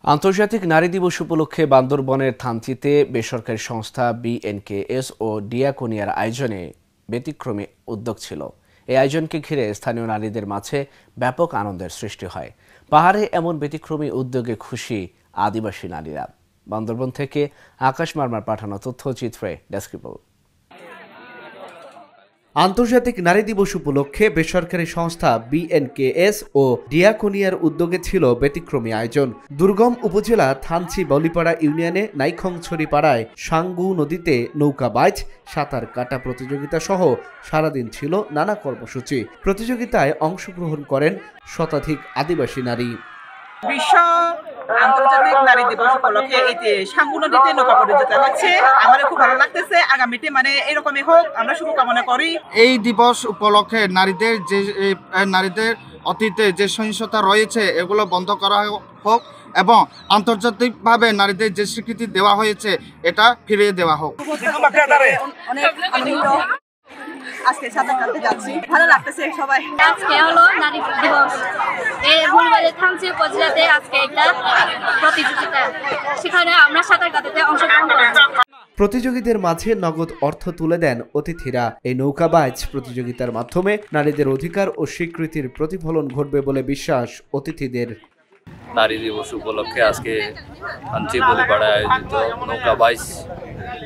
আন্তর্জাতিক নারী দিবস উপলক্ষে বান্দরবনের থানচিতে বেসরকারি সংস্থা বিএনকেএস ও ডিয়াকোনিয়ার আয়োজনে ব্যতিক্রমী উদ্যোগ ছিল। এই আয়োজনকে ঘিরে স্থানীয় নারীদের মাঝে ব্যাপক আনন্দের সৃষ্টি হয়। পাহাড়ে এমন ব্যতিক্রমী উদ্যোগে খুশি আদিবাসী নারীরা। বান্দরবন থেকে আকাশ মার্মার পাঠানো তথ্যচিত্রে ডেস্ক রিপোর্ট। আন্তর্জাতিক নারী দিবস উপলক্ষে বেসরকারি সংস্থা বিএনকেএস ও ডিয়াকোনিয়ার উদ্যোগে ছিল ব্যতিক্রমী আয়োজন। দুর্গম উপজেলা থানচি বলিপাড়া ইউনিয়নে নাইখংছড়ি পাড়ায় সাঙ্গু নদীতে নৌকা বাইচ, সাঁতার কাটা প্রতিযোগিতা সহ সারাদিন ছিল নানা কর্মসূচি। প্রতিযোগিতায় অংশগ্রহণ করেন শতাধিক আদিবাসী নারী। বিশ্ব আন্তর্জাতিক নারী দিবস উপলক্ষে এই সাঙ্গু নদীতে নৌকা প্রতিযোগিতা হচ্ছে। আমার খুব ভালো লাগতেছে। আগামীতে এরকমই হোক, আমরা শুভকামনা করি। এই দিবস উপলক্ষে নারীদের অতীতে যে সহিংসতা রয়েছে এগুলো বন্ধ করা হোক এবং আন্তর্জাতিকভাবে নারীদের যে স্বীকৃতি দেওয়া হয়েছে এটা ফিরিয়ে দেওয়া হোক। অনেক আনন্দিত। আজকে সাঁতার কাটতে যাচ্ছি, ভালো লাগতেছে সবাই। আজকে হলো নারী দিবস। এই ভুলবাড়ি থানচি উপজেলাতে আজকে একটা প্রতিযোগিতা, সেখানে আমরা সাঁতার কাটাতে অংশগ্রহণ করব। প্রতিযোগীদের মাঝে নগদ অর্থ তুলে দেন অতিথিরা। এই নৌকা বাইচ প্রতিযোগিতার মাধ্যমে নারীদের অধিকার ও স্বীকৃতির প্রতিফলন ঘটবে বলে বিশ্বাস অতিথিদের। নারী দিবস উপলক্ষে আজকে থানচি বলিপাড়ায় আয়োজিত নৌকা বাইচ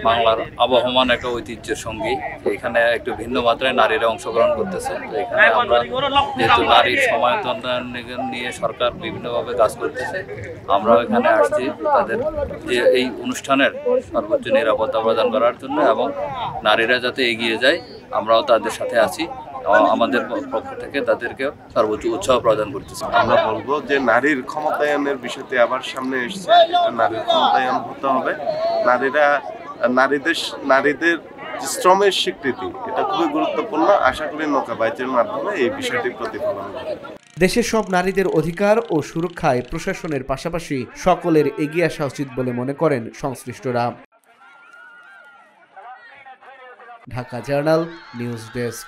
বাংলার আবহমান একটা ঐতিহ্যের সঙ্গী। এখানে একটু ভিন্ন মাত্রায় নারীরা অংশগ্রহণ করতেছে। তো এখানে আমরা যেহেতু নারীর সমায়তন নিয়ে সরকার বিভিন্নভাবে কাজ করতেছে, আমরাও এখানে আসছি তাদের যে এই অনুষ্ঠানের সর্বোচ্চ নিরাপত্তা প্রদান করার জন্য এবং নারীরা যাতে এগিয়ে যায় আমরাও তাদের সাথে আছি। আমাদের পক্ষ থেকে তাদেরকে সর্বোচ্চ উৎসাহ প্রদান করতেছে। আমরা বলবো যে নারীর ক্ষমতায়নের বিষয়টি আবার সামনে এসেছে। এটা নারীর ক্ষমতায়ন হতে হবে। নারীদের শ্রমের স্বীকৃতি এটা খুবই গুরুত্বপূর্ণ। আশা করি নৌকা বাইচের মাধ্যমে এই বিষয়টি প্রতিফলন হবে। দেশের সব নারীদের অধিকার ও সুরক্ষায় প্রশাসনের পাশাপাশি সকলের এগিয়ে আসা উচিত বলে মনে করেন সংশ্লিষ্টরা। Dhaka journal news desk.